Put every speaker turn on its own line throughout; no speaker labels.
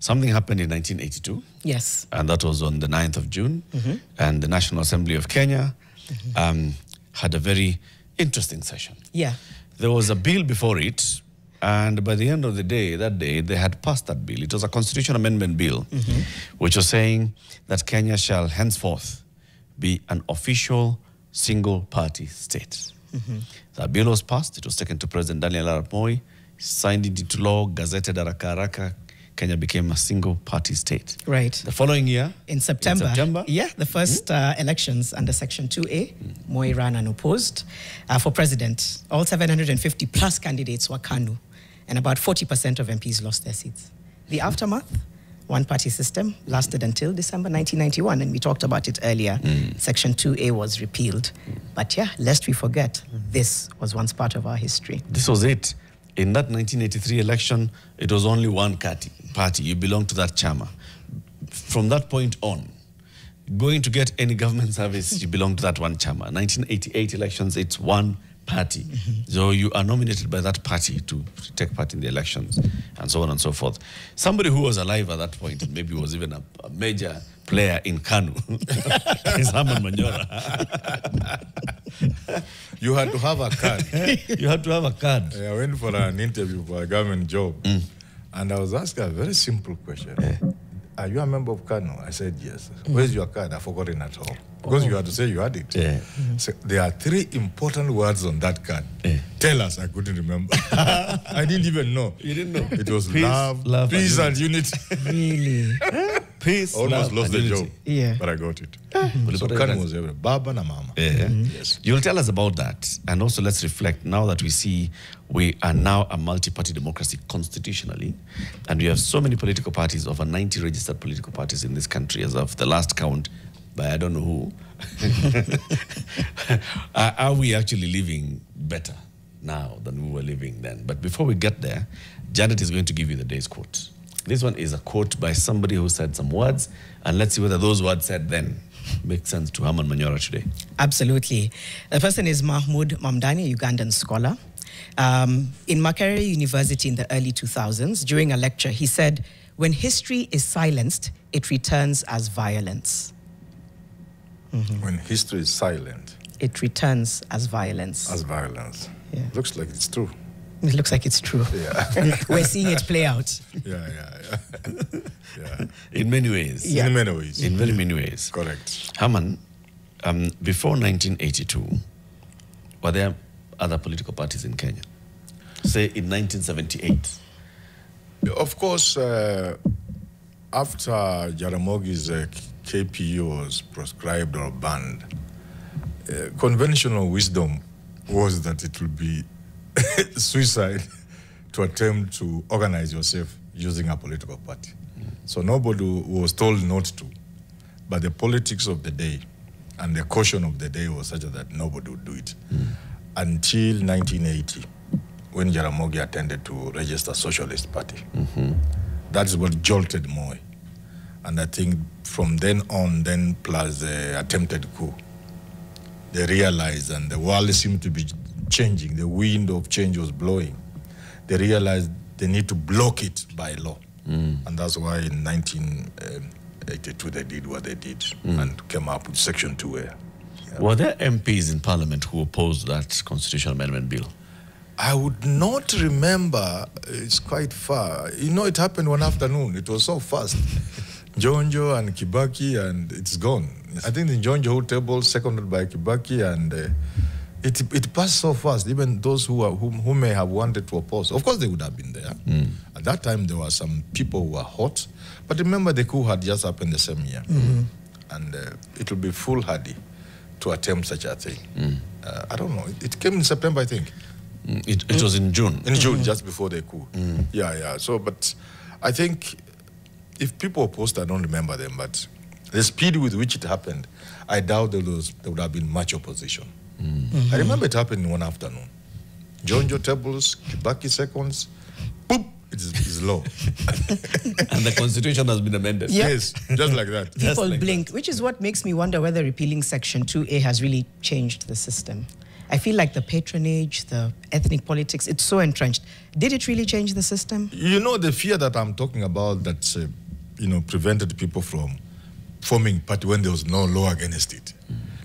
something happened in 1982.
Yes.
And that was on the 9th of June. And the National Assembly of Kenya had a very interesting session.
Yeah.
There was a bill before it, and by the end of the day, that day, they had passed that bill. It was a constitutional amendment bill, which was saying that Kenya shall henceforth be an official single-party state. The bill was passed. It was taken to President Daniel Arap Moi, signed it into law, gazetted haraka haraka. Kenya became a single-party state.
Right.
The following year,
In September. Yeah, the first elections under Section 2A, Moi ran unopposed for president. All 750 plus candidates were KANU, and about 40% of MPs lost their seats. The aftermath, one-party system, lasted until December 1991, and we talked about it earlier. Section 2A was repealed. But yeah, lest we forget, this was once part of our history.
this was it. In that 1983 election, it was only one party. You belong to that chama. From that point on, going to get any government service, you belong to that one chama. 1988 elections, it's one party. So you are nominated by that party to take part in the elections, and so on and so forth. Somebody who was alive at that point, and maybe was even a major player in KANU, is Herman Manyora.
You had to have a card.
You had to have a card.
I went for an interview for a government job, and I was asked a very simple question. Are you a member of KANU? I said, yes. Where's your card? I forgot it at home. Because you had to say you had it. So there are 3 important words on that card. Tell us. I couldn't remember. I didn't even know.
You didn't know?
It was
Peace,
love, peace and unity.
Really?
Peace,
Almost
love,
lost
and
the
unity.
job.
Yeah.
But I got it.
So
KANU was everywhere. Baba na mama. Yes.
You'll tell us about that. And also let's reflect now that we see we are now a multi-party democracy constitutionally, and we have so many political parties, over 90 registered political parties in this country as of the last count by I don't know who. Are we actually living better now than we were living then? But before we get there, Janet is going to give you the day's quote. This one is a quote by somebody who said some words, and let's see whether those words said then make sense to Herman Manyora today.
Absolutely. The person is Mahmoud Mamdani, a Ugandan scholar. In Makerere University in the early 2000s, during a lecture, he said, when history is silenced, it returns as violence.
When history is silent.
It returns as violence.
As violence.
Yeah.
Looks like it's true.
It looks like it's true.
Yeah.
We're seeing it play out.
Yeah.
In many ways.
Yeah.
In many ways.
In very many ways.
Correct.
Herman, before 1982, were there other political parties in Kenya? Say in 1978.
Of course, after Jaramogi's KPU was proscribed or banned, conventional wisdom was that it would be suicide to attempt to organize yourself using a political party. So nobody was told not to. But the politics of the day and the caution of the day was such that nobody would do it. Until 1980, when Jaramogi attended to register Socialist Party. That is what jolted Moi. And I think from then on, then plus the attempted coup, they realized, and the world seemed to be changing, the wind of change was blowing. They realized they need to block it by law. And that's why in 1982 they did what they did and came up with Section 2A. Yeah.
Were there MPs in Parliament who opposed that constitutional amendment bill?
I would not remember. It's quite far. You know, it happened one afternoon. It was so fast. Njonjo and Kibaki, and it's gone. I think the Njonjo who table, seconded by Kibaki, and it passed so fast. Even those who may have wanted to oppose, of course, they would have been there. At that time, there were some people who were hot, but remember the coup had just happened the same year, and it will be foolhardy to attempt such a thing. I don't know. It came in September, I think.
It was in June.
In June, just before the coup. Yeah. So, but I think if people opposed, I don't remember them, but the speed with which it happened, I doubt there would have been much opposition. I remember it happened in one afternoon. Njonjo tables, Kibaki seconds, boop, it's law.
And the constitution has been amended.
Yeah.
Yes, just like that.
People blink, which is what makes me wonder whether repealing Section 2A has really changed the system. I feel like the patronage, the ethnic politics, it's so entrenched. Did it really change the system?
You know, the fear that I'm talking about that, prevented people from forming party when there was no law against it.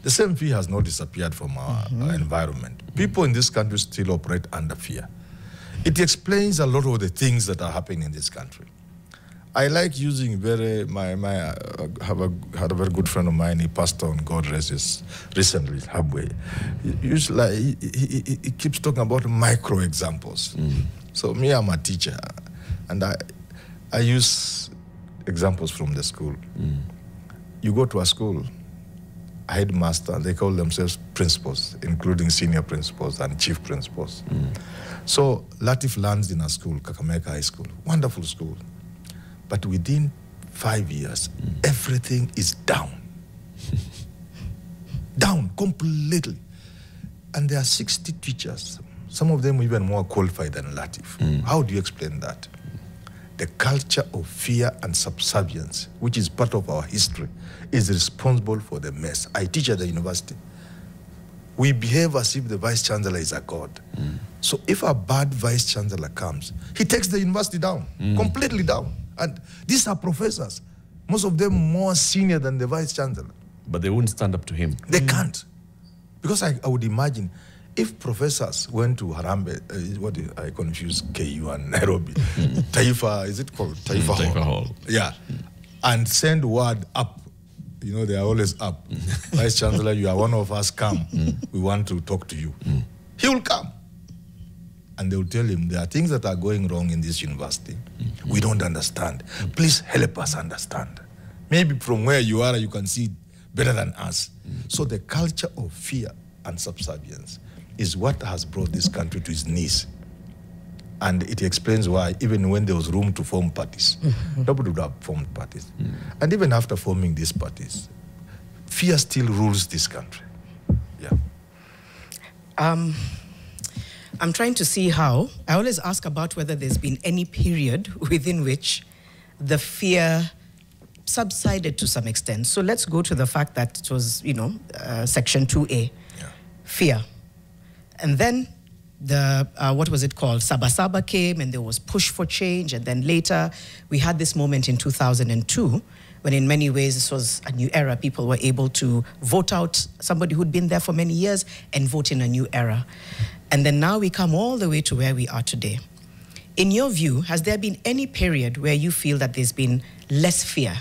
The same fear has not disappeared from our environment. People in this country still operate under fear. It explains a lot of the things that are happening in this country. I like using had a very good friend of mine, he passed on, God rest his, recently, Habwe. He keeps talking about micro examples. So me, I'm a teacher, and I use examples from the school. You go to a school, a headmaster, they call themselves principals, including senior principals and chief principals. So Latif lands in a school, Kakamega High School, wonderful school. But within 5 years, everything is down. Down completely. And there are 60 teachers, some of them even more qualified than Latif. How do you explain that? The culture of fear and subservience, which is part of our history, is responsible for the mess. I teach at the university. We behave as if the vice-chancellor is a god. So if a bad vice-chancellor comes, he takes the university down, completely down. And these are professors, most of them more senior than the vice-chancellor.
But they wouldn't stand up to him.
They can't. Because I would imagine, if professors went to Harambe, I confuse KU and Nairobi, Taifa, is it called Taifa Hall? Yeah, and send word up. You know, they are always up. Vice Chancellor, you are one of us, come. We want to talk to you. He will come. And they will tell him, there are things that are going wrong in this university. We don't understand. Please help us understand. Maybe from where you are, you can see better than us. So the culture of fear and subservience is what has brought this country to its knees. And it explains why, even when there was room to form parties, nobody would have formed parties. And even after forming these parties, fear still rules this country. Yeah.
I'm trying to see how. I always ask about whether there's been any period within which the fear subsided to some extent. So let's go to the fact that it was, Section 2A, fear. And then what was it called? Saba came, and there was push for change. And then later, we had this moment in 2002, when in many ways this was a new era. People were able to vote out somebody who'd been there for many years and vote in a new era. And then now we come all the way to where we are today. In your view, has there been any period where you feel that there's been less fear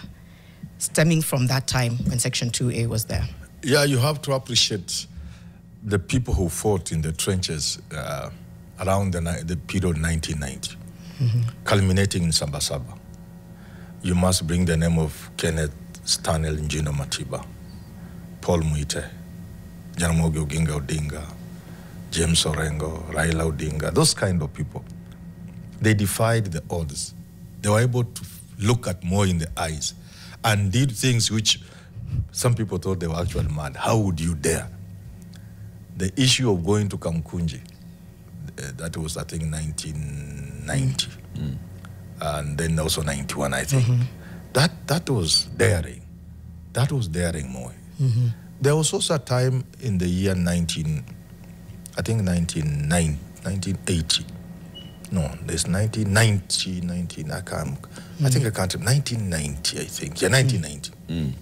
stemming from that time when Section 2A was there?
Yeah, you have to appreciate the people who fought in the trenches around the period 1990, culminating in Saba. You must bring the name of Kenneth Stanley Njino Matiba, Paul Muite, Jaramogi Oginga Odinga, James Orengo, Raila Odinga, those kind of people. They defied the odds. They were able to look at more in the eyes and did things which some people thought they were actually mad. How would you dare? The issue of going to Kamkunji, that was, I think, 1990. And then also 91, I think. That was daring. That was daring more. There was also a time in the year 1980. No, there's 1990, I think I can't, 1990, I think. Yeah, 1990.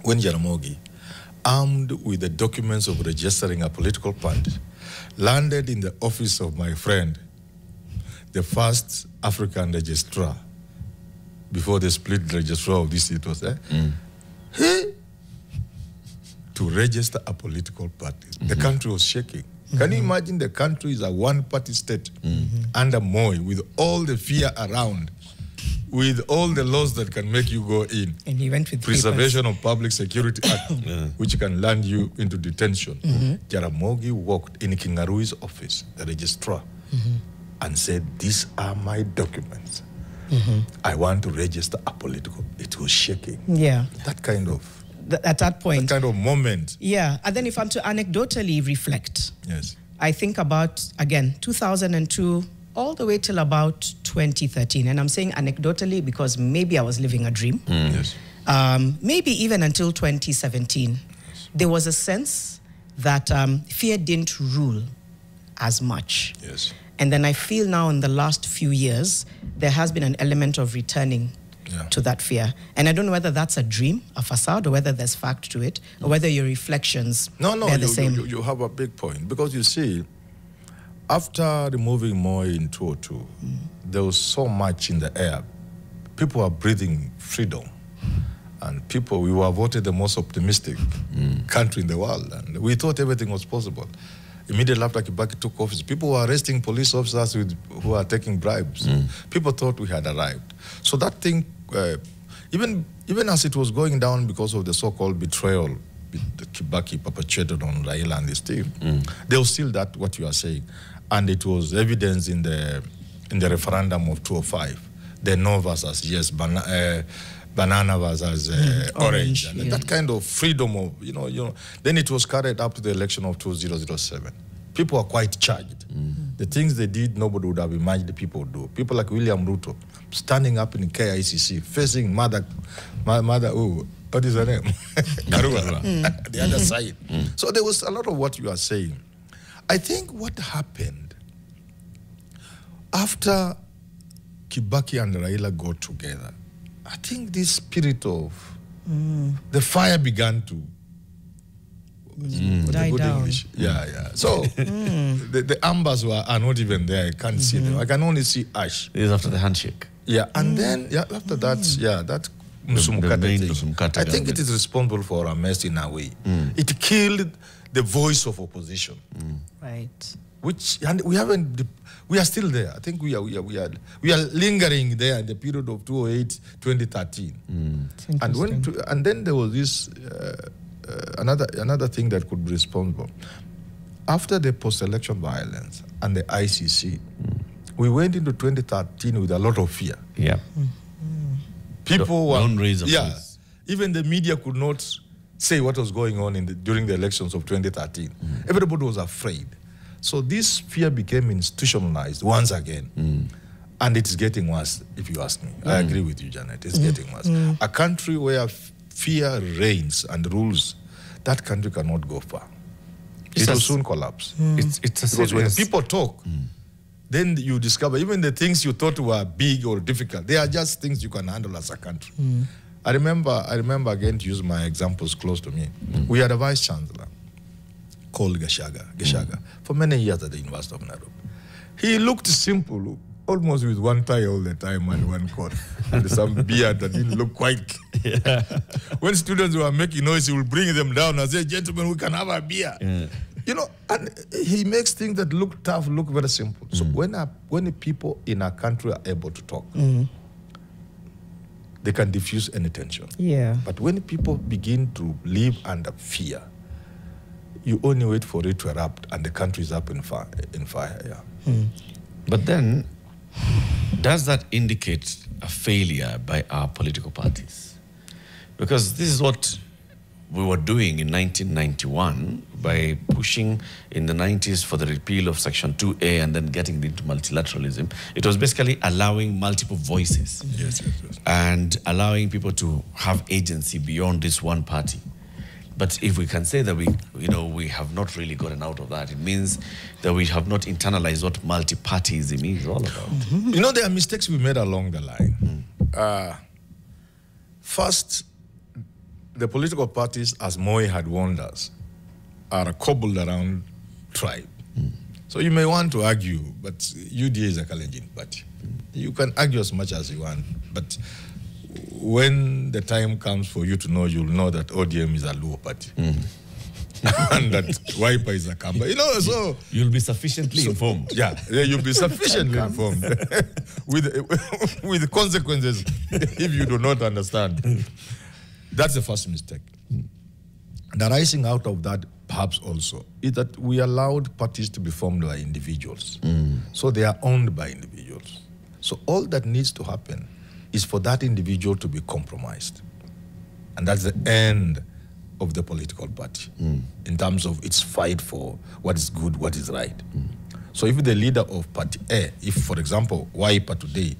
When Jaramogi, armed with the documents of registering a political party, landed in the office of my friend, the first African registrar, before they split the registrar of this, it was there, to register a political party. The country was shaking. Can you imagine the country is a one-party state under Moi, with all the fear around, with all the laws that can make you go in.
And he went with
Preservation of Public Security Act, which can land you into detention. Jaramogi walked in Kingarui's office, the registrar, and said, these are my documents. I want to register a political. It was shaking.
Yeah.
That kind of...
At that point.
That kind of moment.
Yeah. And then if I'm to anecdotally reflect,
yes,
I think about, again, 2002, all the way till about 2013. And I'm saying anecdotally because maybe I was living a dream.
Yes.
Maybe even until 2017. Yes. There was a sense that fear didn't rule as much.
Yes.
And then I feel now in the last few years, there has been an element of returning to that fear. And I don't know whether that's a dream, a facade, or whether there's fact to it, or whether your reflections
are the
same.
You have a big point. Because you see, after removing Moi in 2002, there was so much in the air. People were breathing freedom. And we were voted the most optimistic country in the world. And we thought everything was possible. Immediately after Kibaki took office, people were arresting police officers who were taking bribes. People thought we had arrived. So that thing, even as it was going down because of the so-called betrayal that Kibaki perpetrated on Raila and his team, there was still that, what you are saying. And it was evidence in the referendum of 2005, the no versus yes, banana versus orange. And that kind of freedom of, then it was carried up to the election of 2007. People were quite charged. The things they did, nobody would have imagined people would do. People like William Ruto, standing up in KICC, facing what is her name? Karua, the other side. So there was a lot of what you are saying. I think what happened after Kibaki and Raila got together, I think this spirit of the fire began to
die down.
English. So the ambers are not even there. I can't see them. I can only see ash.
It is after the handshake.
Yeah, and then after that, that Musumukata thing. I think it is responsible for our mess in a way. It killed the voice of opposition.
Right.
And we are still there. I think we are lingering there in the period of 2008, 2013. And then there was this another thing that could be responsible. After the post-election violence and the ICC, we went into 2013 with a lot of fear.
Yeah.
People were
don't raise a voice.
Even the media could not say what was going on during the elections of 2013. Everybody was afraid. So this fear became institutionalized once again. And it's getting worse, if you ask me. I agree with you, Janet. It's getting worse. A country where fear reigns and rules, that country cannot go far. It will soon collapse. Because when people talk, then you discover even the things you thought were big or difficult, they are just things you can handle as a country. I remember again, to use my examples close to me, we had a vice chancellor called Geshaga, for many years at the University of Nairobi. He looked simple, almost with one tie all the time and one coat, and some beard that didn't look quite. When students were making noise, he would bring them down and say, "Gentlemen, we can have a beer." And he makes things that look tough look very simple. So when the people in a country are able to talk, they can diffuse any tension.
Yeah.
But when people begin to live under fear, you only wait for it to erupt, and the country is up in fire.
But then, does that indicate a failure by our political parties? Because this is what we were doing in 1991 by pushing in the 90s for the repeal of Section 2A and then getting into multilateralism. It was basically allowing multiple voices.
Yes.
And allowing people to have agency beyond this one party. But if we can say that we have not really gotten out of that, it means that we have not internalized what multi-partyism is all about.
There are mistakes we made along the line. First, the political parties, as Moi had warned us, are cobbled around tribe. So you may want to argue, but UDA is a Kalenjin party. You can argue as much as you want, but when the time comes for you to know, you'll know that ODM is a Luo party. And that Wiper is a Kamba. So
you'll be sufficiently informed.
Yeah, you'll be sufficiently informed with consequences if you do not understand. That's the first mistake. The rising out of that, perhaps also, is that we allowed parties to be formed by individuals. So they are owned by individuals. So all that needs to happen is for that individual to be compromised. And that's the end of the political party in terms of its fight for what is good, what is right. So if the leader of party A, if, for example, Wiper today,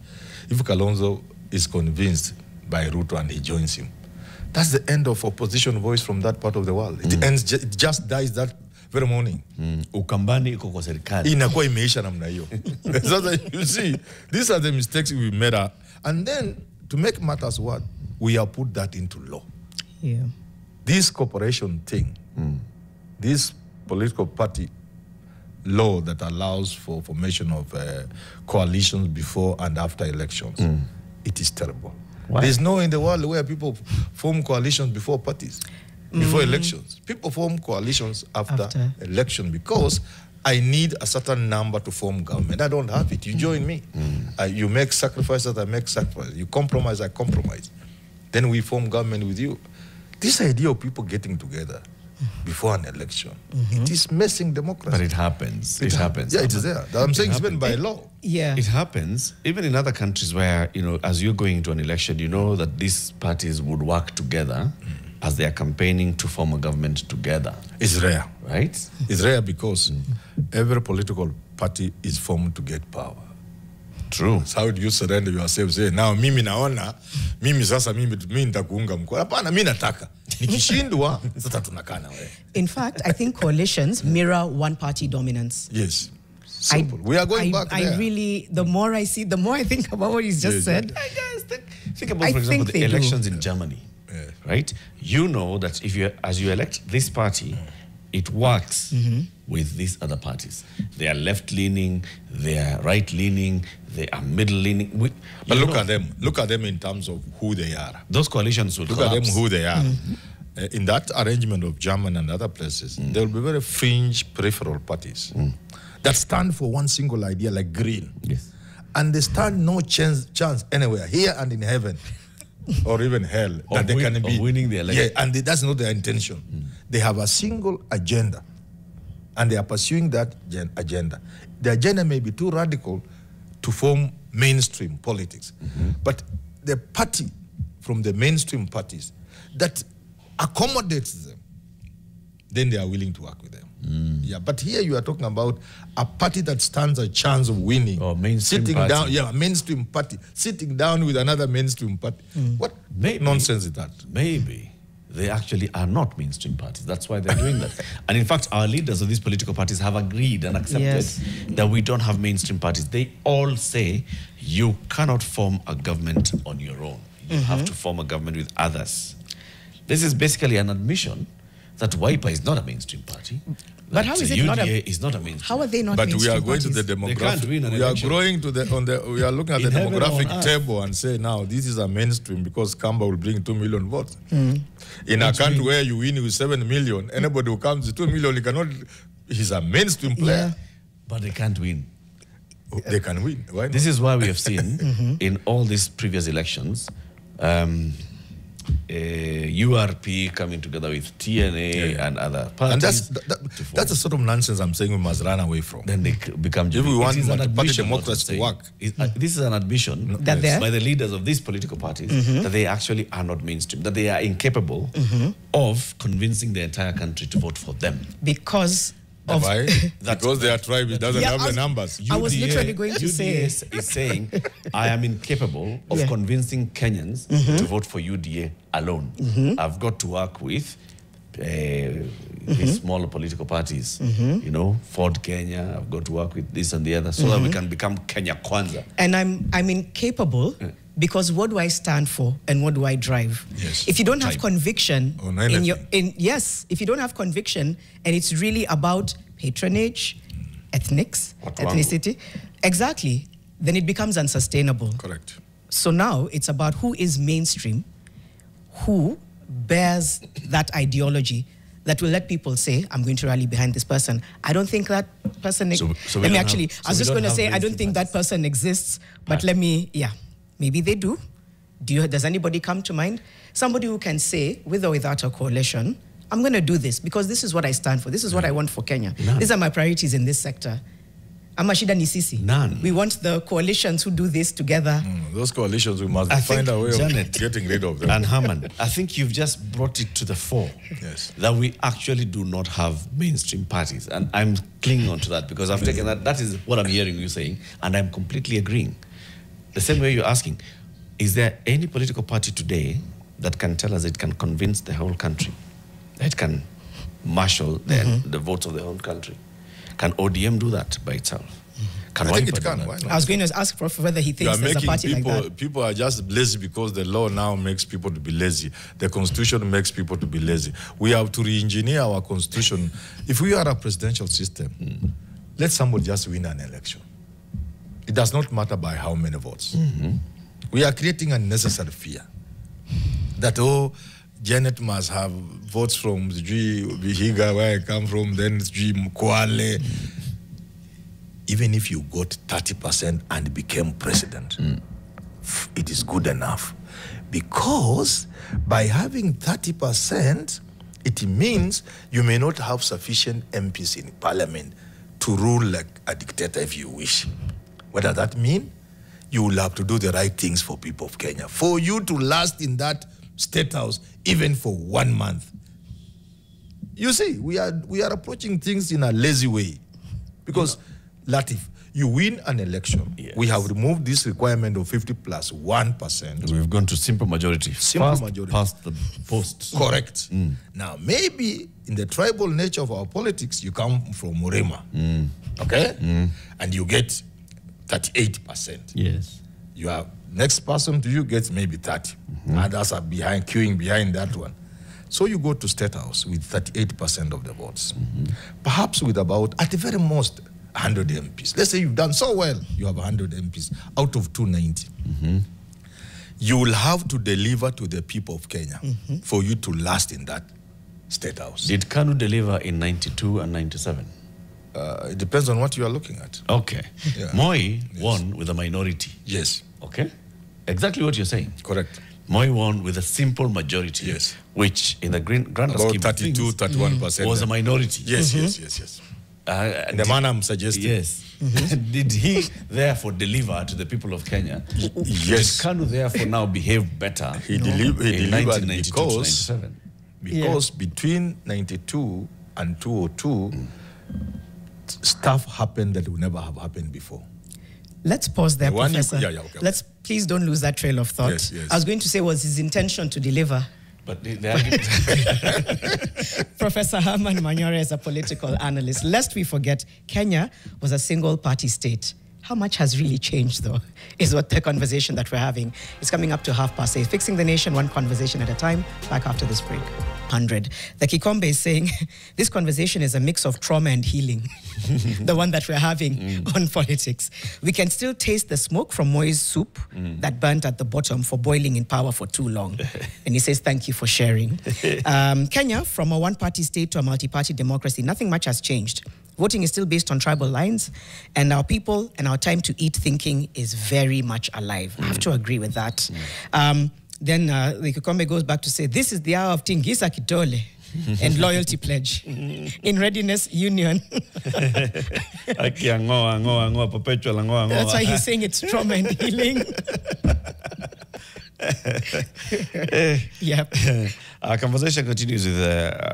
if Kalonzo is convinced by Ruto and he joins him, that's the end of opposition voice from that part of the world. It ends, it just dies very morning.
Ukambani iko kwa serikali.
Inakuwa imeisha namna hiyo. So you see, these are the mistakes we made. And then, to make matters worse, we have put that into law.
Yeah.
This corporation thing, this political party law that allows for formation of coalitions before and after elections, it is terrible.
Why?
There's no in the world where people form coalitions before parties, before elections. People form coalitions after election because I need a certain number to form government. I don't have it. You join me. You make sacrifices, I make sacrifices. You compromise, I compromise. Then we form government with you. This idea of people getting together before an election, it is messing democracy.
But it happens. It happens.
Yeah, it is there. I'm saying it's been by law.
Yeah.
It happens even in other countries where, as you're going into an election, you know that these parties would work together as they are campaigning to form a government together.
It's rare.
Right?
It's rare because every political party is formed to get power.
True.
So how do you surrender yourself? Say, now mimi naona, mimi sasa mimi nitakuunga mkono. Hapana, mimi nataka. Nikishindwa, sasa tunakaa na wewe.
In fact, I think coalitions mirror one-party dominance.
Yes. Simple. We are going back there.
I really, the more I see, the more I think about what he's just said.
Guys, think about, for example, the elections in Germany.
Yeah.
Right? You know that as you elect this party, it works with these other parties. They are left-leaning, they are right-leaning, they are middle-leaning.
But look at them. Look at them in terms of who they are.
Those coalitions will
Look
collapse.
at them who they are. In that arrangement of German and other places, there will be very fringe peripheral parties that stand for one single idea, like green.
Yes.
And they stand no chance anywhere, here and in heaven, or even hell, that they can be
winning the election.
Yeah, and that's not their intention. They have a single agenda, and they are pursuing that agenda. The agenda may be too radical to form mainstream politics, but the party from the mainstream parties that accommodates them, then they are willing to work with them. Yeah, but here you are talking about a party that stands a chance of winning.
Or mainstream
sitting
party.
down, yeah, mainstream party sitting down with another mainstream party. What nonsense is that?
Maybe they actually are not mainstream parties. That's why they're doing that. And in fact, our leaders of these political parties have agreed and accepted that we don't have mainstream parties. They all say you cannot form a government on your own. You have to form a government with others. This is basically an admission that Wiper is not a mainstream party.
But how is it
UDA
not a?
is not a mainstream.
How are they not?
But
mainstream
we are going
parties?
to the
They can't win
demographic.
an
We are
election.
growing to we are looking at the
In heaven or
demographic
on earth.
table and say now this is a mainstream because Kamba will bring 2 million votes. In a country where you win with 7 million, anybody who comes with 2 million, he cannot. He's a mainstream player.
But they can't win.
They can win. Why not?
This is why we have seen in all these previous elections, URP coming together with TNA and other parties.
And that's the sort of nonsense I'm saying we must run away from.
Then they become.
If we want
It is an
party
admission, what
democracy
I'm
to work.
saying. This is an admission
That they are?
by the leaders of these political parties that they actually are not mainstream, that they are incapable of convincing the entire country to vote for them.
Because of
Why? Because their tribe doesn't have the numbers.
I was literally going to say.
UDA is saying, I am incapable of convincing Kenyans to vote for UDA alone. I've got to work with these smaller political parties. You know, Ford Kenya, I've got to work with this and the other so that we can become Kenya Kwanza.
And I'm incapable because what do I stand for and what do I drive?
Yes.
If you don't have conviction
On
in your if you don't have conviction and it's really about patronage, ethnicity, exactly, then it becomes unsustainable.
Correct.
So now it's about who is mainstream, who bears that ideology that will let people say, I'm going to rally behind this person. I don't think that person...
So
let me actually... I was just going to say, I don't think that person exists, but let me... Yeah, maybe they do. Does anybody come to mind? Somebody who can say, with or without a coalition, I'm going to do this because this is what I stand for. This is what I want for Kenya.
None.
These are my priorities in this sector. Amashida Nisisi.
None.
We want the coalitions who do this together.
Those coalitions, we must find a way of getting rid of them.
And Herman, I think you've just brought it to the fore.
Yes.
That we actually do not have mainstream parties. And I'm clinging on to that because I've taken that. That is what I'm hearing you saying. And I'm completely agreeing. The same way you're asking, is there any political party today that can tell us it can convince the whole country? That it can marshal the votes of the whole country. Can ODM do that by itself? Can
I think
Wiper
it can.
do
Why
that?
not?
I was going to ask Prof whether he thinks there's a party like that.
People are just lazy because the law now makes people to be lazy. The constitution makes people to be lazy. We have to re-engineer our constitution. If we are a presidential system, let somebody just win an election. It does not matter by how many votes. We are creating unnecessary fear. That, oh, Janet must have votes from Vihiga, where I come from, then Mkwale. Even if you got 30% and became president, it is good enough. Because by having 30%, it means you may not have sufficient MPs in parliament to rule like a dictator if you wish. What does that mean? You will have to do the right things for people of Kenya. For you to last in that state house, even for 1 month. You see, we are approaching things in a lazy way. Because, Latif, you win an election. Yes. We have removed this requirement of 50 plus 1%.
We've gone to simple majority.
Simple majority.
Past the posts.
Correct. Now, maybe in the tribal nature of our politics, you come from Murema. Okay? And you get 38%.
Yes.
You are next person to you gets maybe 30. Others are queuing behind that one. So you go to State House with 38% of the votes. Perhaps with about, at the very most, 100 MPs. Let's say you've done so well, you have 100 MPs out of 290. You will have to deliver to the people of Kenya for you to last in that State House.
Did Kanu deliver in 92 and 97?
It depends on what you are looking at.
Okay. Yeah. Moi won with a minority.
Yes.
Okay. Exactly what you're saying.
Correct.
Moi won with a simple majority.
Yes.
Which in the grander
about
scheme
32, 31%.
was a minority.
Yes, yes. In the manner I'm suggesting.
Yes. Did he therefore deliver to the people of Kenya?
Yes.
Did Kanu therefore now behave better?
He delivered because
yeah.
between 92 and 202, stuff happened that would never have happened before.
Let's pause there, Professor.
Okay.
Let's please don't lose that trail of thought.
Yes.
I was going to say, was his intention to deliver?
But the argument...
Professor Herman Manyora is a political analyst. Lest we forget, Kenya was a single-party state. How much has really changed, though, is what the conversation that we're having. It's coming up to 8:30. Fixing the nation, one conversation at a time. Back after this break. 100. The Kikombe is saying, this conversation is a mix of trauma and healing. The one that we're having on politics. We can still taste the smoke from Moi's soup that burnt at the bottom for boiling in power for too long. And he says, thank you for sharing. Kenya, from a one-party state to a multi-party democracy, nothing much has changed. Voting is still based on tribal lines, and our people and our time to eat thinking is very much alive. I have to agree with that. Then the Kikombe goes back to say, this is the hour of Tingisa Kitole and loyalty pledge. In readiness, union.
That's
why he's saying it's trauma and healing. Yep.
Our conversation continues with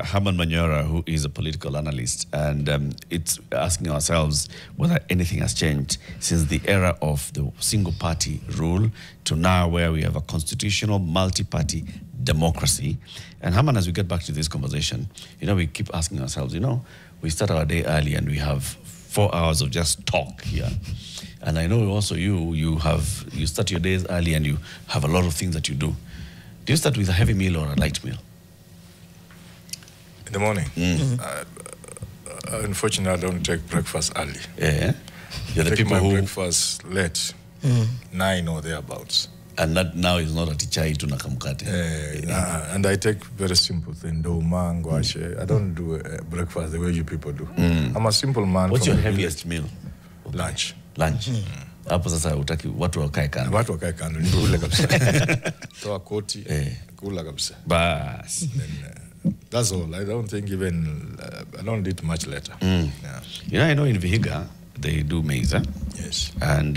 Herman Manyora, who is a political analyst, and it's asking ourselves whether anything has changed since the era of the single-party rule to now where we have a constitutional multi-party democracy. And Herman, as we get back to this conversation, we keep asking ourselves, we start our day early and we have 4 hours of just talk here. And I know also you start your days early and you have a lot of things that you do. Do you start with a heavy meal or a light meal?
In the morning? Unfortunately, I don't take breakfast early.
Yeah. You're the people
who breakfast late, 9 or thereabouts.
And that now is not a tichai to nakamukate.
And I take very simple things. I don't do breakfast the way you people do. I'm a simple man.
What's your heaviest meal?
Lunch.
Hapo sasa utaki watu wakae kando.
Watu wakae kando nikule kabisa. Toa koti, kula kabisa.
Bas.
That's all. I don't think even I don't eat much later. Yeah.
I know in Vihiga they do maize.
Yes.
And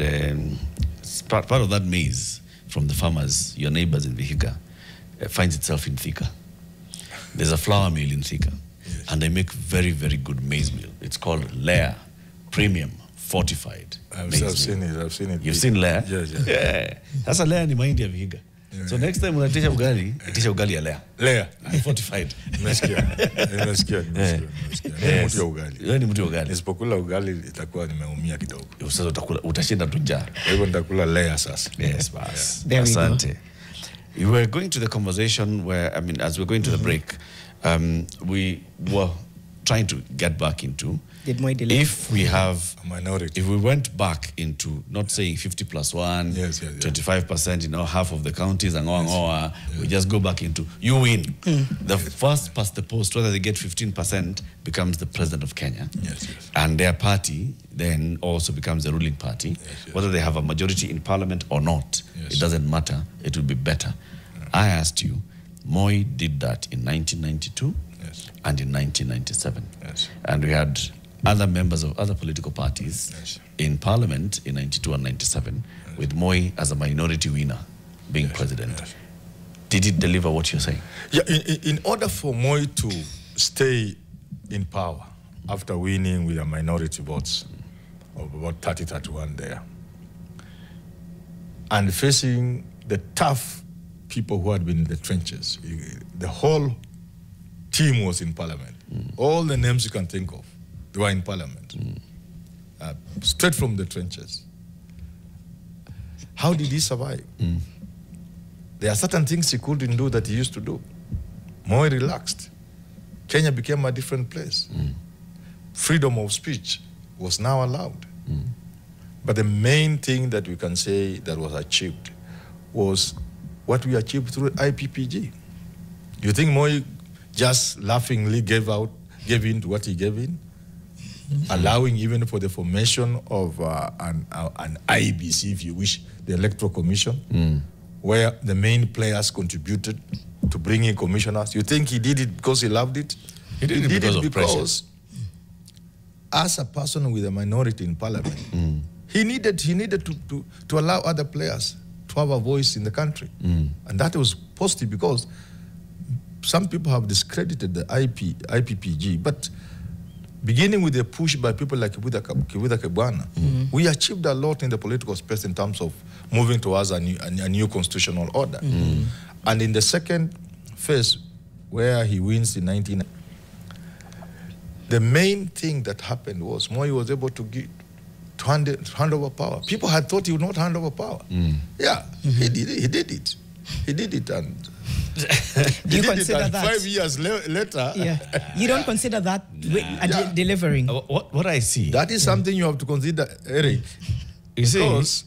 part of that maize from the farmers, your neighbors in Vihiga, finds itself in Thika. There's a flour mill in Thika. Yes. And they make very, very good maize meal. It's called Lair Premium Fortified.
I've seen it.
You've seen Lair?
Yes.
Yeah. That's a Lair in mahindi ya Vihiga. So next time unatisha ugali, itisha ugali ya Lea.
Lea.
Fortified.
Nimesikia. Ni mtu ya ugali.
Wewe ni mtu ya ugali.
Nisipokula ugali itakuwa nimeumia kidogo.
Sasa utashinda tu njaa.
Kwa hivyo nitakula Lea sasa.
Yes, boss.
There we go.
Asante. We were going to the conversation where, I mean, as we're going to the break, we were trying to get back into
Did Moi deliver?
if we have
A minority.
if we went back into not saying 50 plus 1, 25%, you know, half of the counties and we just go back into you win. The first past the post, whether they get 15%, becomes the president of Kenya.
Yes.
And their party then also becomes the ruling party.
Yes.
Whether they have a majority in parliament or not,
Yes.
it doesn't matter. It will be better. I asked you, Moi did that in 1992
Yes.
and in 1997.
Yes.
And we had other members of other political parties
Yes.
in parliament in 92 and 97, with Moi as a minority winner being president.
Yes.
Did it deliver what you're saying?
Yeah, in order for Moi to stay in power after winning with a minority votes of about 30-31 there, and facing the tough people who had been in the trenches, the whole team was in parliament. All the names you can think of, they were in parliament, straight from the trenches. How did he survive? There are certain things he couldn't do that he used to do. Moi relaxed. Kenya became a different place. Freedom of speech was now allowed. But the main thing that we can say that was achieved was what we achieved through IPPG. You think Moi just laughingly gave in to what he gave in? Allowing even for the formation of an IBC, if you wish, the Electoral Commission, where the main players contributed to bring in commissioners. You think he did it because he loved it?
He did it because
as a person with a minority in parliament, he needed to allow other players to have a voice in the country. And that was positive because some people have discredited the IPPG, but beginning with a push by people like Kivuta Kebwana, we achieved a lot in the political space in terms of moving towards a new constitutional order. And in the second phase, where he wins in 1990, the main thing that happened was Moi was able to hand over power. People had thought he would not hand over power. Yeah, he did it. He did it, and
Do you consider that
5 years later?
Yeah, you don't consider that delivering.
What I see,
That is something you have to consider, Eric. Because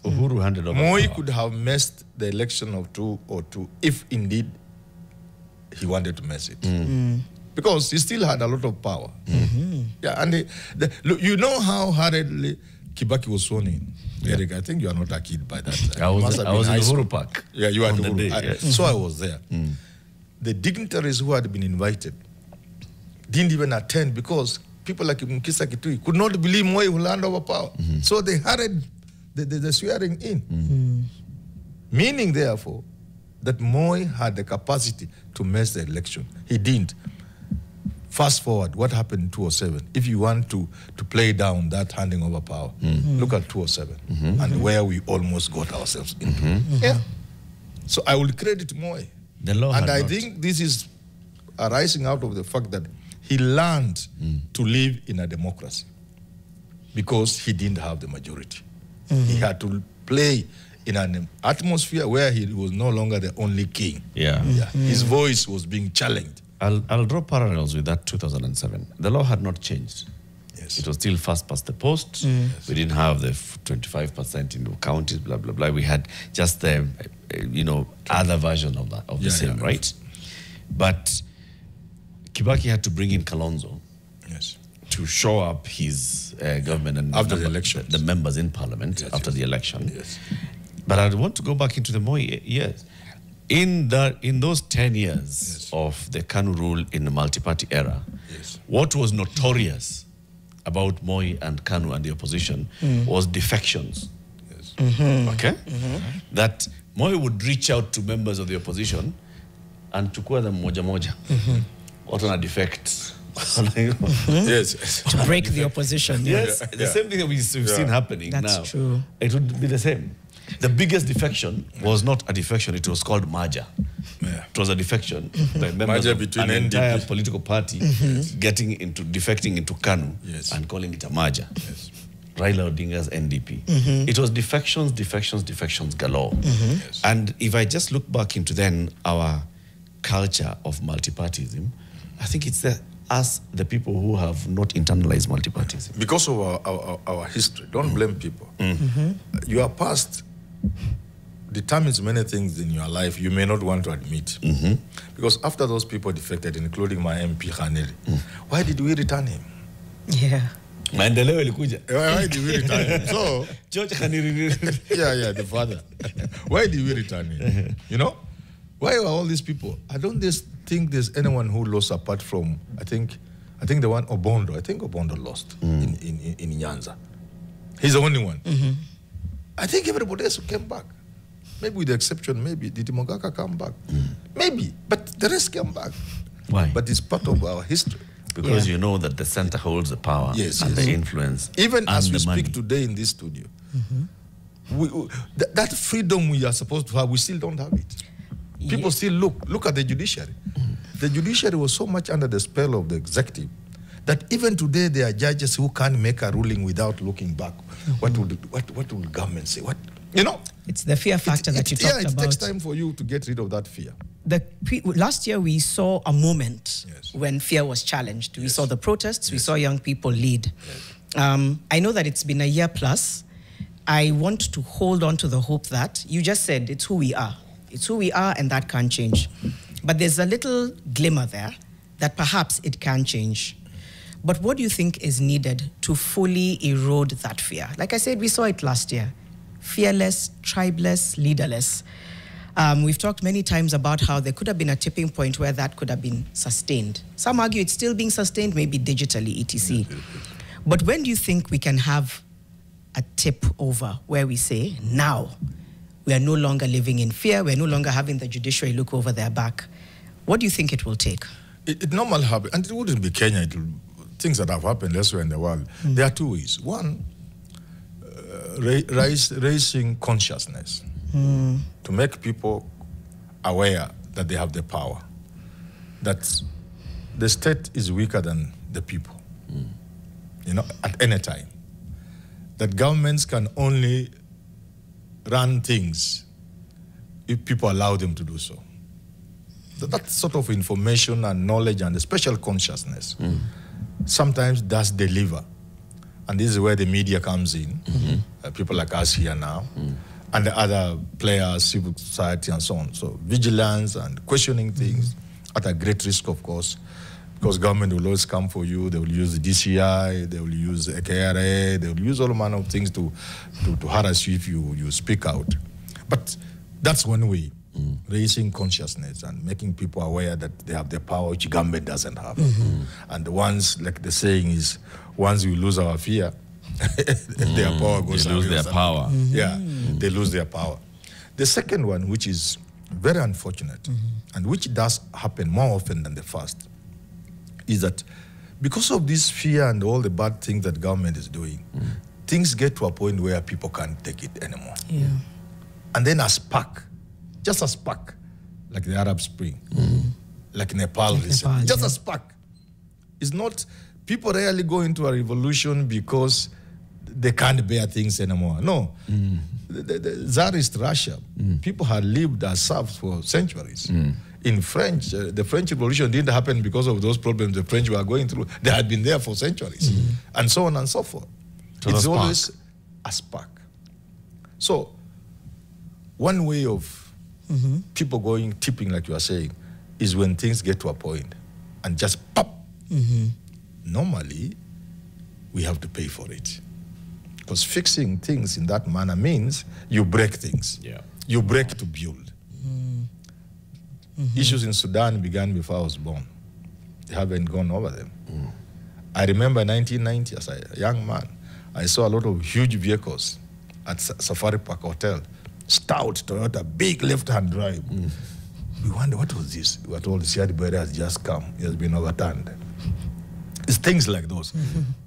Uhuru handed over
Moi
power.
could have messed the election of 202 if indeed he wanted to mess it. Because he still had a lot of power. Yeah, and look, you know how hurriedly Kibaki was sworn in. Eric, I think you are not a kid by that time.
I was in
high
the
school.
Uhuru Park.
Yeah, you are
on
the
the
Uhuru.
day, yes.
So I was there. The dignitaries who had been invited didn't even attend because people like Mkisa Kitui could not believe Moi will hand over power. So they hurried the swearing in. Meaning, therefore, that Moi had the capacity to mess the election. He didn't. Fast forward, what happened in 2007? If you want to play down that handing over power, look at 2007 and where we almost got ourselves into. Yeah. So I will credit Moi.
The law
And
had
I
not.
think this is arising out of the fact that he learned to live in a democracy because he didn't have the majority. He had to play in an atmosphere where he was no longer the only king.
Yeah.
His voice was being challenged.
I'll draw parallels with that 2007. The law had not changed.
Yes.
It was still fast past the post. We didn't have the 25% in the counties, blah, blah, blah. We had just the, other version of that, of the same, right? But Kibaki had to bring in Kalonzo
Yes.
to show up his government and
After the elections.
the members in parliament after the election.
Yes.
But I want to go back into the Moi years. In those 10 years of the KANU rule in the multi-party era, what was notorious about Moi and KANU and the opposition was defections. Okay? That Moi would reach out to members of the opposition and chukua them moja moja. What on a defect?
Yes.
To break the opposition.
Yes, the same thing that we've seen happening
That's
now.
true.
It would be the same. The biggest defection was not a defection, it was called merger.
Yeah.
It was a defection. Like
Merger between
an entire
NDP.
political party defecting into KANU and calling it a merger.
Yes.
Raila Odinga's NDP. It was defections galore.
Yes.
And if I just look back into then our culture of multipartyism, I think it's us, the people who have not internalized multipartyism.
Because of our history, don't blame people. Your past determines many things in your life you may not want to admit. Because after those people defected, including my MP Khaneri, why did we return him?
Yeah.
Maendeleo ilikuja.
Why did we return him? So,
George Khaneri.
yeah, the father. Why did we return him? You know? Why are all these people? I don't think there's anyone who lost apart from, I think the one Obondo. I think Obondo lost in Nyanza. He's the only one. I think everybody else came back. Maybe with the exception, maybe did Mogaka come back? Maybe, but the rest came back.
Why?
But it's part of our history.
Because you know that the center holds the power and the influence.
Even as we
money.
speak today in this studio, that freedom we are supposed to have, we still don't have it. People still look at the judiciary. The judiciary was so much under the spell of the executive that even today there are judges who can't make a ruling without looking back. What will government say? What, you know?
It's the fear factor that you talked about.
It takes time for you to get rid of that fear.
Last year we saw a moment when fear was challenged. We saw the protests, we saw young people lead. I know that it's been a year plus. I want to hold on to the hope that, you just said, it's who we are. It's who we are and that can't change. But there's a little glimmer there that perhaps it can change. But what do you think is needed to fully erode that fear? Like I said, we saw it last year. Fearless, tribeless, leaderless. We've talked many times about how there could have been a tipping point where that could have been sustained. Some argue it's still being sustained, maybe digitally, etc. But when do you think we can have a tip over where we say, now, we are no longer living in fear, we're no longer having the judiciary look over their back? What do you think it will take?
It normally happens, and it wouldn't be Kenya, things that have happened elsewhere in the world. There are two ways. One, raising consciousness to make people aware that they have the power, that the state is weaker than the people, you know, at any time. That governments can only run things if people allow them to do so. That sort of information and knowledge and special consciousness sometimes does deliver. And this is where the media comes in, people like us here now, and the other players, civil society and so on. So vigilance and questioning things at a great risk, of course, because government will always come for you. They will use the DCI, they will use the KRA, they will use all manner of things to harass you if you speak out. But that's one way, raising consciousness and making people aware that they have the power which government doesn't have. And once, like the saying is, once we lose our fear, their power goes away.
They lose their power.
Yeah, they lose their power. The second one, which is very unfortunate, and which does happen more often than the first, is that because of this fear and all the bad things that government is doing, things get to a point where people can't take it anymore. And then a spark, just a spark, like the Arab Spring, like Nepal recently, just a spark. It's not, people rarely go into a revolution because they can't bear things anymore. No. The Tsarist Russia, people had lived as serfs for centuries. In French, the French Revolution didn't happen because of those problems the French were going through. They had been there for centuries, and so on and so forth. So it's always a spark. So one way of people going tipping, like you are saying, is when things get to a point and just pop. Normally, we have to pay for it. Because fixing things in that manner means you break things. You break to build. Issues in Sudan began before I was born. They haven't gone over them. I remember 1990, as a young man, I saw a lot of huge vehicles at Safari Park Hotel. Stout Toyota, big left-hand drive. We wonder, what was this? We were told the CRD barrier has just come. It has been overturned. It's things like those.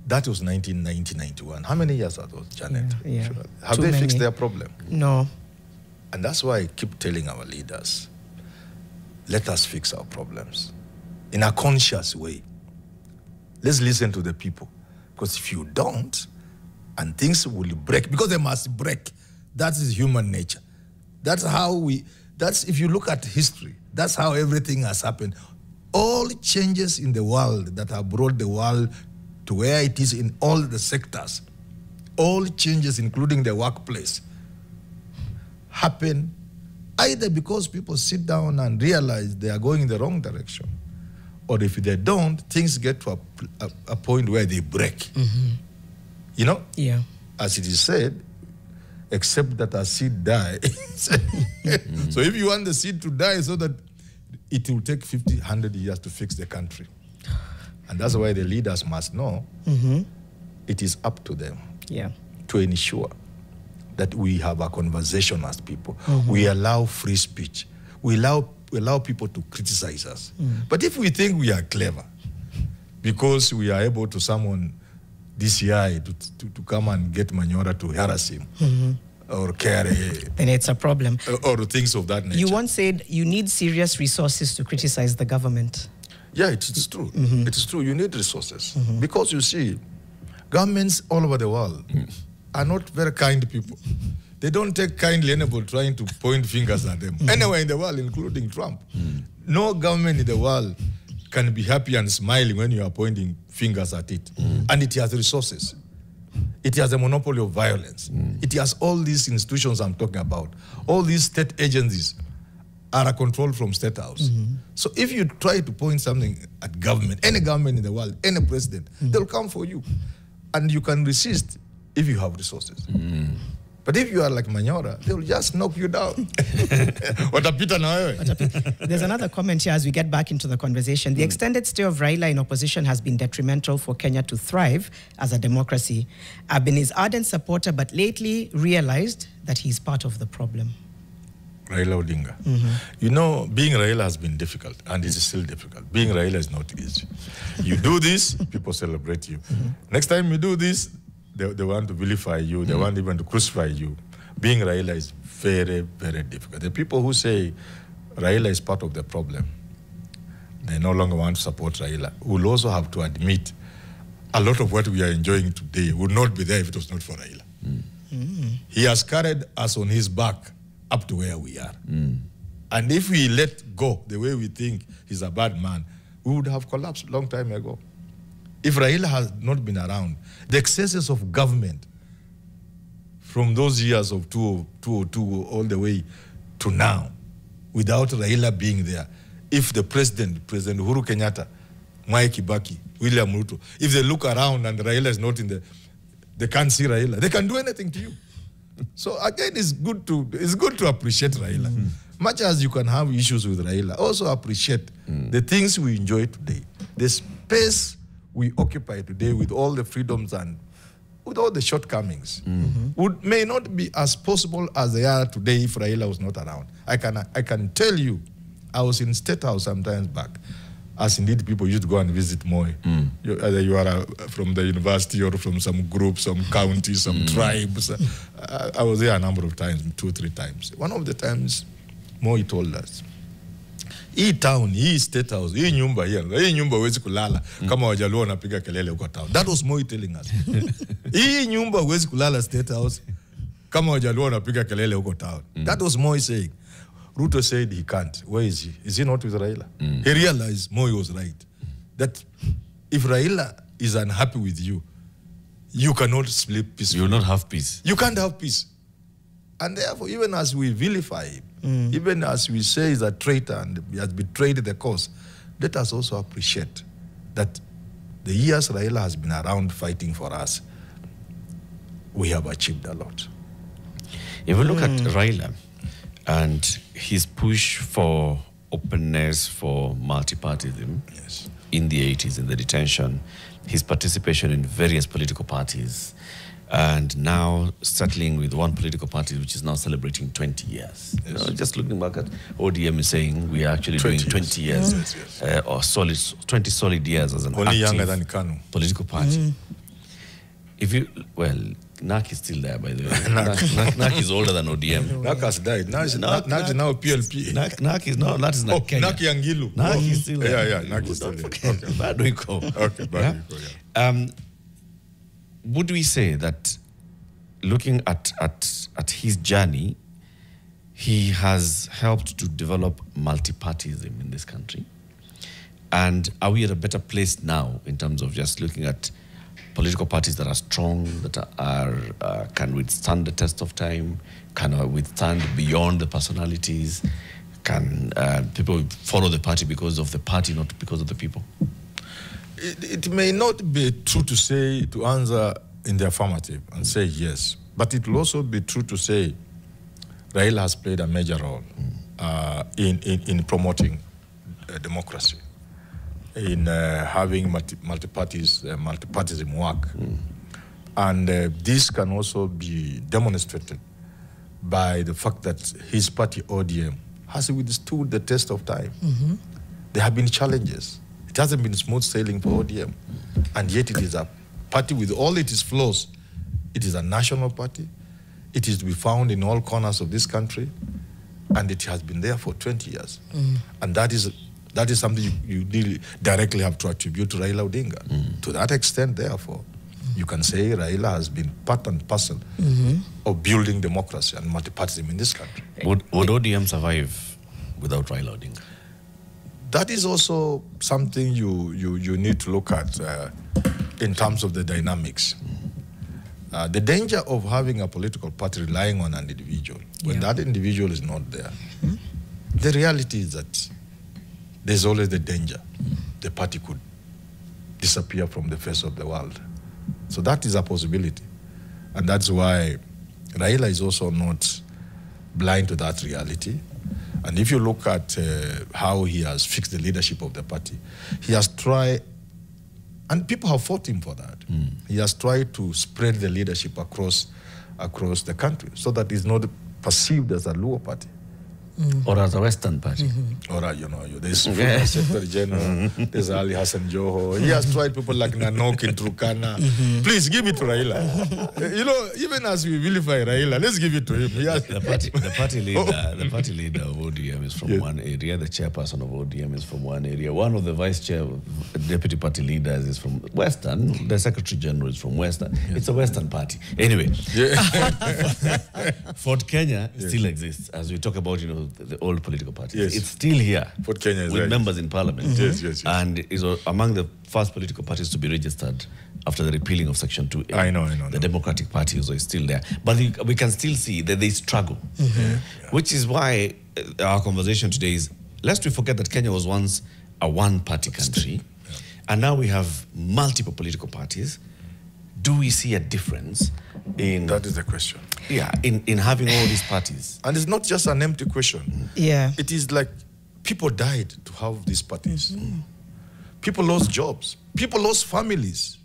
That was 1991. How many years are those, Janet?
Yeah.
Have they fixed their problem?
No.
And that's why I keep telling our leaders, let us fix our problems in a conscious way. Let's listen to the people. Because if you don't, and things will break, because they must break. That is human nature. That's if you look at history, that's how everything has happened. All changes in the world that have brought the world to where it is in all the sectors, all changes, including the workplace, happen either because people sit down and realize they are going in the wrong direction, or if they don't, things get to a point where they break. You know? Yeah. As it is said, except that a seed die. So if you want the seed to die so that it will take 50, 100 years to fix the country. And that's why the leaders must know it is up to them to ensure that we have a conversation as people. We allow free speech. We allow people to criticize us. But if we think we are clever, because we are able to summon DCI to come and get Manyora to harass him, or carry,
then it's a problem.
Or things of that nature.
You once said you need serious resources to criticize the government.
Yeah, it's true. It is true. You need resources. Because you see, governments all over the world are not very kind people. They don't take kindly anybody trying to point fingers at them. Anywhere in the world, including Trump. No government in the world can be happy and smiling when you are pointing fingers at it. And it has resources. It has a monopoly of violence. It has all these institutions I'm talking about. All these state agencies are controlled from State House. So if you try to point something at government, any government in the world, any president, they'll come for you. And you can resist if you have resources. But if you are like Manyora, they'll just knock you down.
There's another comment here as we get back into the conversation. The extended stay of Raila in opposition has been detrimental for Kenya to thrive as a democracy. I've been his ardent supporter, but lately realized that he's part of the problem.
Raila Odinga. You know, being Raila has been difficult, and it is still difficult. Being Raila is not easy. You do this, people celebrate you. Next time you do this, they want to vilify you. They want even to crucify you. Being Raila is very, very difficult. The people who say Raila is part of the problem, they no longer want to support Raila, will also have to admit a lot of what we are enjoying today would not be there if it was not for Raila. He has carried us on his back up to where we are. And if we let go the way we think he's a bad man, we would have collapsed a long time ago. If Raila has not been around, the excesses of government from those years of 2002 all the way to now, without Raila being there, if the President Uhuru Kenyatta, Mwai Kibaki, William Ruto, if they look around and Raila is not in the, they can't see Raila, they can do anything to you. So again, it's good to appreciate Raila. Much as you can have issues with Raila, also appreciate the things we enjoy today, the space we occupy today with all the freedoms and with all the shortcomings, may not be as possible as they are today if Raila was not around. I can tell you, I was in State House sometimes back, as indeed people used to go and visit Moi. Either you are from the university or from some group, some county, some tribes. I was there a number of times, 2 or 3 times. One of the times, Moi told us, hii town, hii State House, hii nyumba huwezi kulala kama wajaluo wanapiga kelele huko town. That was Moi telling us. Hii nyumba huwezi kulala State House kama wajaluo wanapiga kelele huko town. That was Moi saying. Ruto said he can't. Where is he? Is he not with Raila? He realized Moi was right. That if Raila is unhappy with you, you cannot sleep peacefully.
You will not have peace.
You can't have peace. And therefore, even as we vilify him, even as we say he's a traitor and he has betrayed the cause, let us also appreciate that the years Raila has been around fighting for us, we have achieved a lot.
If we look at Raila and his push for openness, for multipartyism in the 80s, in the detention, his participation in various political parties, and now settling with one political party which is now celebrating 20 years.
Yes.
You know, just looking back at ODM is saying we are actually doing 20 years, or 20 solid years as an
only younger than
active
Kanu
political party. If you, well, NAC is still there, by the way. NAC is older than ODM.
NAC has died. NAC is now PLP.
NAC is not, that is not Kenya.
NAC Yangilu.
NAC is still there.
Yeah, NAC is still there. Okay.
Baduiko.
Okay, Baduiko, yeah.
Would we say that looking at his journey, he has helped to develop multipartyism in this country? And are we at a better place now in terms of just looking at political parties that are strong, that are can withstand the test of time, can withstand beyond the personalities? Can people follow the party because of the party, not because of the people?
It may not be true to answer in the affirmative and say yes, but it will also be true to say Raila has played a major role in promoting democracy, in having multipartyism work. And this can also be demonstrated by the fact that his party, ODM, has withstood the test of time. There have been challenges. It hasn't been smooth sailing for ODM. And yet it is a party with all its flaws. It is a national party. It is to be found in all corners of this country. And it has been there for 20 years. And that is something you really directly have to attribute to Raila Odinga. To that extent, therefore, you can say Raila has been part and parcel of building democracy and multipartyism in this country.
Would ODM survive without Raila Odinga?
That is also something you need to look at in terms of the dynamics. The danger of having a political party relying on an individual, when that individual is not there, the reality is that there's always the danger the party could disappear from the face of the world. So that is a possibility. And that's why Raila is also not blind to that reality. And if you look at how he has fixed the leadership of the party, he has tried, and people have fought him for that. He has tried to spread the leadership across the country so that it's not perceived as a Luo party.
Or as a Western party.
Or, there's Secretary General, there's Ali Hassan Joho. He has tried people like Nanok in Turkana. Please give it to Raila. Even as we vilify Raila, let's give it to him.
The party leader of ODM is from one area. The chairperson of ODM is from one area. One of the vice chair, deputy party leaders is from Western. The Secretary General is from Western. It's a Western party. Anyway, Fort Kenya still exists, as we talk about, the old political parties. It's still here.
Fort Kenya is
with members in parliament.
Yes.
And is among the first political parties to be registered after the repealing of Section 2A.
I know.
The Democratic Party is still there. But we can still see that they struggle. Which is why our conversation today is, lest we forget that Kenya was once a one-party country. And now we have multiple political parties. Do we see a difference in...
That is the question.
Yeah, in having all these parties.
And it's not just an empty question.
Yeah.
It is like people died to have these parties. People lost jobs. People lost families.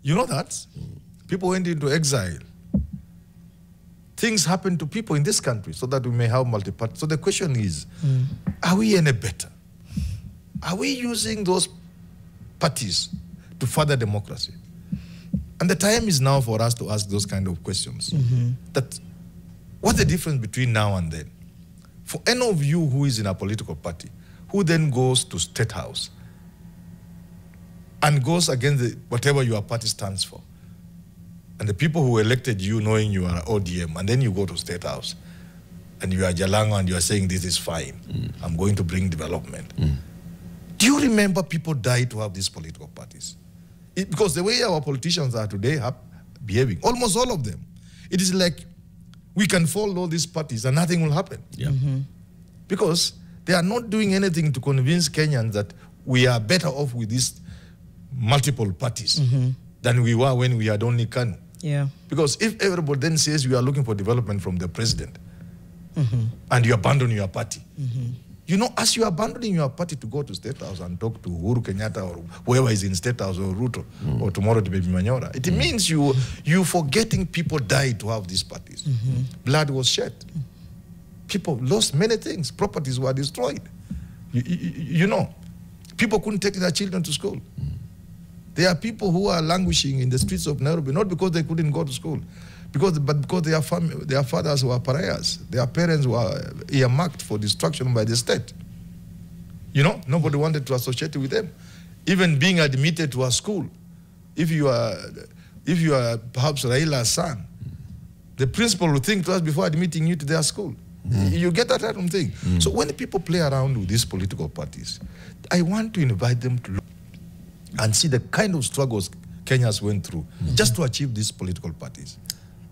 You know that? People went into exile. Things happen to people in this country so that we may have multi-party. So the question is, are we any better? Are we using those parties to further democracy? And the time is now for us to ask those kind of questions. That, what's the difference between now and then? For any of you who is in a political party, who then goes to State House and goes against whatever your party stands for, and the people who elected you knowing you are ODM, and then you go to State House, and you are Jalango and you are saying this is fine, I'm going to bring development. Do you remember people died to have these political parties? Because the way our politicians are today behaving, almost all of them, it is like we can follow these parties and nothing will happen. Because they are not doing anything to convince Kenyans that we are better off with these multiple parties than we were when we had only Kanu. Because if everybody then says we are looking for development from the president and you abandon your party, You know, as you're abandoning your party to go to State House and talk to Uhuru Kenyatta or whoever is in State House or Ruto or tomorrow to Baby Manyora, it means you forgetting people died to have these parties. Blood was shed. People lost many things. Properties were destroyed. You know, people couldn't take their children to school. There are people who are languishing in the streets of Nairobi, not because they couldn't go to school, but because their fathers were pariahs. Their parents were earmarked for destruction by the state. You know, nobody wanted to associate with them. Even being admitted to a school, if you are perhaps Raila's son, the principal will think twice before admitting you to their school. You get that kind of thing. So when people play around with these political parties, I want to invite them to look and see the kind of struggles Kenyans went through just to achieve these political parties.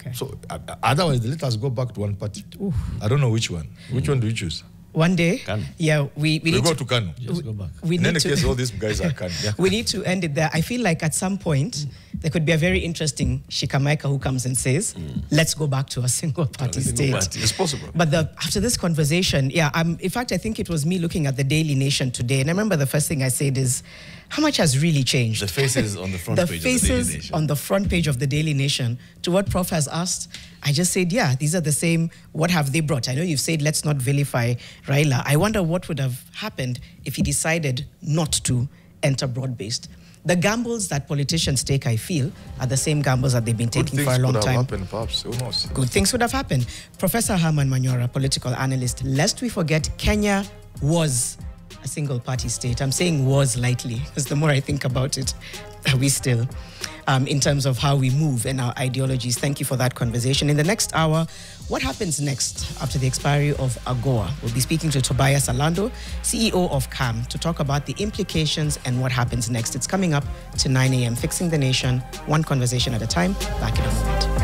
Okay. So otherwise, let us go back to one party. Oof. I don't know which one. Which one do you choose?
One day, yeah, we
go to Kanu.
Just go back.
In any case, all these guys are Kanu. Yeah.
We need to end it there. I feel like at some point, there could be a very interesting Shikamaika who comes and says, let's go back to a single party state.
It's possible.
But after this conversation, in fact, I think it was me looking at the Daily Nation today, and I remember the first thing I said is, how much has really changed?
The faces on the front page of the Daily Nation.
The faces on the front page of the Daily Nation. To what Prof has asked, I just said, yeah, these are the same. What have they brought? I know you've said, let's not vilify Raila. I wonder what would have happened if he decided not to enter broad-based. The gambles that politicians take, I feel, are the same gambles that they've been taking for a long time.
Good things would have happened, perhaps. Who knows?
Good things would have happened. Professor Herman Manyora, political analyst, lest we forget, Kenya was a single-party state. I'm saying was lightly, because the more I think about it, we still, in terms of how we move and our ideologies. Thank you for that conversation. In the next hour, what happens next after the expiry of AGOA? We'll be speaking to Tobias Alando, CEO of CAM, to talk about the implications and what happens next. It's coming up to 9 a.m. Fixing the Nation, one conversation at a time. Back in a moment.